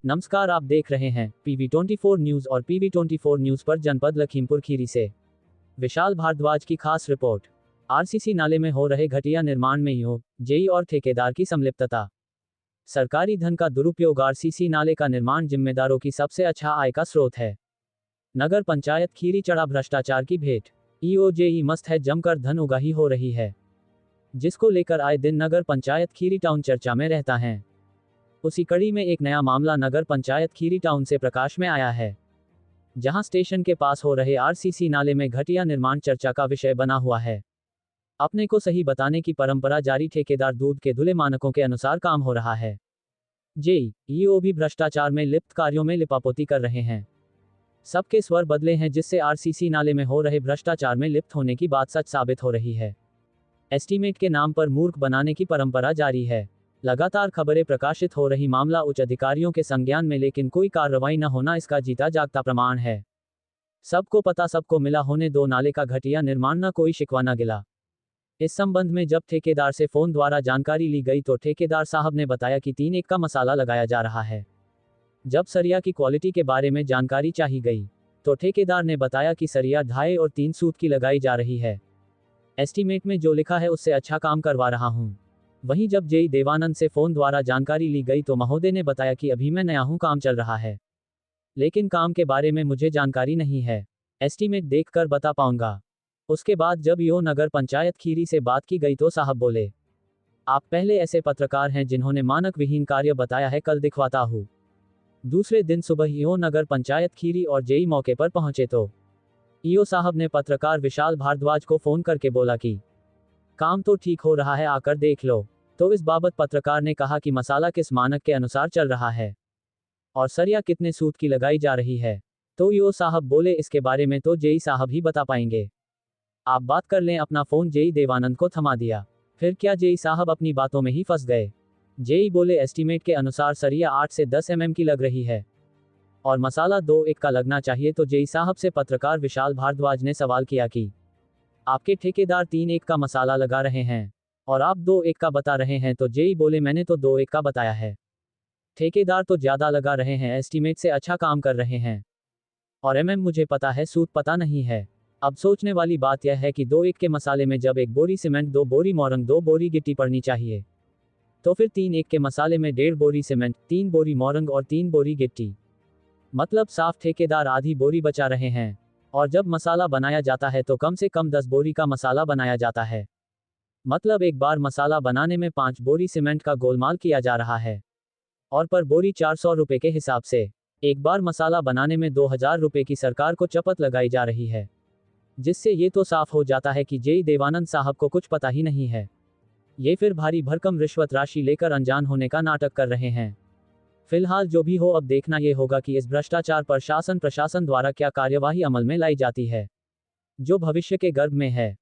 नमस्कार, आप देख रहे हैं PV24 न्यूज और PV24 न्यूज पर जनपद लखीमपुर खीरी से विशाल भारद्वाज की खास रिपोर्ट। आरसीसी नाले में हो रहे घटिया निर्माण में ईओ, जेई और ठेकेदार की संलिप्तता। सरकारी धन का दुरुपयोग। आरसीसी नाले का निर्माण जिम्मेदारों की सबसे अच्छा आय का स्रोत है। नगर पंचायत खीरी चढ़ा भ्रष्टाचार की भेंट। ईओ जेई मस्त है, जमकर धन उगाही हो रही है, जिसको लेकर आए दिन नगर पंचायत खीरी टाउन चर्चा में रहता है। उसी कड़ी में एक नया मामला नगर पंचायत खीरी टाउन से प्रकाश में आया है, जहां स्टेशन के पास हो रहे आरसीसी नाले में घटिया निर्माण चर्चा का विषय बना हुआ है। अपने को सही बताने की परंपरा जारी, ठेकेदार दूध के धुले मानकों के अनुसार काम हो रहा है। जेई, ईओ भी भ्रष्टाचार में लिप्त कार्यों में लिपापोती कर रहे हैं। सबके स्वर बदले हैं, जिससे आरसीसी नाले में हो रहे भ्रष्टाचार में लिप्त होने की बात सच साबित हो रही है। एस्टीमेट के नाम पर मूर्ख बनाने की परंपरा जारी है। लगातार खबरें प्रकाशित हो रही मामला उच्च अधिकारियों के संज्ञान में, लेकिन कोई कार्रवाई न होना इसका जीता जागता प्रमाण है। सबको पता, सबको मिला, होने दो नाले का घटिया निर्माण, न कोई शिकवा न गिला। इस संबंध में जब ठेकेदार से फोन द्वारा जानकारी ली गई तो ठेकेदार साहब ने बताया कि 3 का मसाला लगाया जा रहा है। जब सरिया की क्वालिटी के बारे में जानकारी चाहिए गई तो ठेकेदार ने बताया कि सरिया 2.5 और 3 सूत की लगाई जा रही है। एस्टीमेट में जो लिखा है उससे अच्छा काम करवा रहा हूं। वहीं जब जेई देवानंद से फोन द्वारा जानकारी ली गई तो महोदय ने बताया कि अभी मैं नया हूं, काम चल रहा है, लेकिन काम के बारे में मुझे जानकारी नहीं है, एस्टीमेट देखकर बता पाऊंगा। उसके बाद जब ईओ नगर पंचायत खीरी से बात की गई तो साहब बोले, आप पहले ऐसे पत्रकार हैं जिन्होंने मानक विहीन कार्य बताया है, कल दिखवाता हूं। दूसरे दिन सुबह ईओ नगर पंचायत खीरी और जेई मौके पर पहुंचे तो ईओ साहब ने पत्रकार विशाल भारद्वाज को फोन करके बोला कि काम तो ठीक हो रहा है, आकर देख लो। तो इस बाबत पत्रकार ने कहा कि मसाला किस मानक के अनुसार चल रहा है और सरिया कितने सूत की लगाई जा रही है। तो ईओ साहब बोले, इसके बारे में तो जेई साहब ही बता पाएंगे, आप बात कर लें। अपना फोन जेई देवानंद को थमा दिया। फिर क्या जेई साहब अपनी बातों में ही फंस गए। जेई बोले, एस्टीमेट के अनुसार सरिया 8 से 10 mm की लग रही है और मसाला 2 का लगना चाहिए। तो जेई साहब से पत्रकार विशाल भारद्वाज ने सवाल किया कि आपके ठेकेदार 3 का मसाला लगा रहे हैं और आप 2 का बता रहे हैं। तो जेई बोले, मैंने तो 2 का बताया है, ठेकेदार तो ज्यादा लगा रहे हैं, एस्टीमेट से अच्छा काम कर रहे हैं और MM मुझे पता है, सूत पता नहीं है। अब सोचने वाली बात यह है कि 2 के मसाले में जब 1 बोरी सीमेंट, 2 बोरी मोरंग, 2 बोरी गिट्टी पड़नी चाहिए, तो फिर 3 के मसाले में 1.5 बोरी सीमेंट, 3 बोरी मोरंग और 3 बोरी गिट्टी, मतलब साफ ठेकेदार आधी बोरी बचा रहे हैं। और जब मसाला बनाया जाता है तो कम से कम 10 बोरी का मसाला बनाया जाता है, मतलब एक बार मसाला बनाने में 5 बोरी सीमेंट का गोलमाल किया जा रहा है और पर बोरी 400 रुपए के हिसाब से एक बार मसाला बनाने में 2000 रुपए की सरकार को चपत लगाई जा रही है, जिससे ये तो साफ हो जाता है कि जेई देवानंद साहब को कुछ पता ही नहीं है। ये फिर भारी भरकम रिश्वत राशि लेकर अनजान होने का नाटक कर रहे हैं। फिलहाल जो भी हो, अब देखना ये होगा कि इस भ्रष्टाचार पर शासन प्रशासन द्वारा क्या कार्यवाही अमल में लाई जाती है, जो भविष्य के गर्भ में है।